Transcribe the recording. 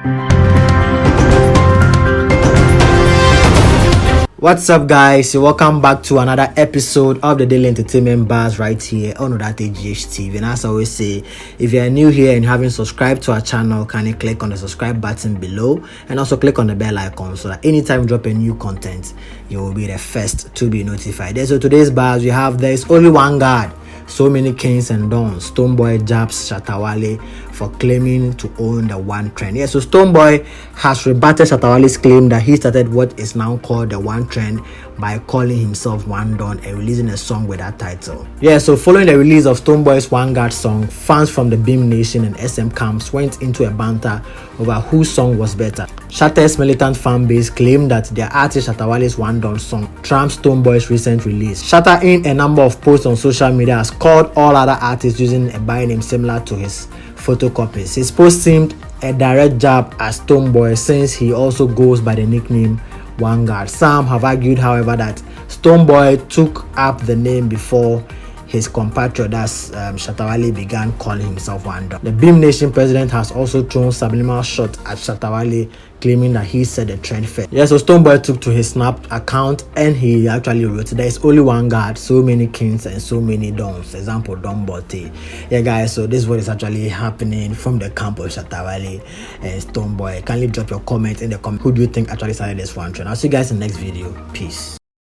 What's up, guys? Welcome back to another episode of the Daily Entertainment Bars right here on that TV. And as I always say, if you are new here and you haven't subscribed to our channel, can you click on the subscribe button below and also click on the bell icon so that anytime we drop a new content, you will be the first to be notified. So today's bars we have there's only one God. So many kings and dons. Stonebwoy Jabs Shatta Wale for claiming to own the one trend. Yeah, so Stonebwoy has rebutted Shatta Wale's claim that he started what is now called the one trend by calling himself One Don and releasing a song with that title. Yeah, so following the release of Stonebwoy's One God song, fans from the Beam Nation and SM camps went into a banter over whose song was better. Shatta's militant fan base claimed that their artist Shatta Wale's One Don song trumps Stonebwoy's recent release. Shatta, in a number of posts on social media, has called all other artists using a bio name similar to his photocopies. His post seemed a direct jab at Stonebwoy since he also goes by the nickname One God. Some have argued, however, that Stonebwoy took up the name before his compatriot Shatta Wale began calling himself One Don. The Beam Nation president has also thrown subliminal shots at Shatta Wale, claiming that he set the trend first. Yeah, so Stonebwoy took to his Snap account and he actually wrote, "There is only one God, so many kings and so many dons." Example, Don Bote. Yeah, guys, so this is what is actually happening from the camp of Shatta Wale and Stonebwoy. Kindly drop your comment in the comment. Who do you think actually started this one trend? I'll see you guys in the next video. Peace.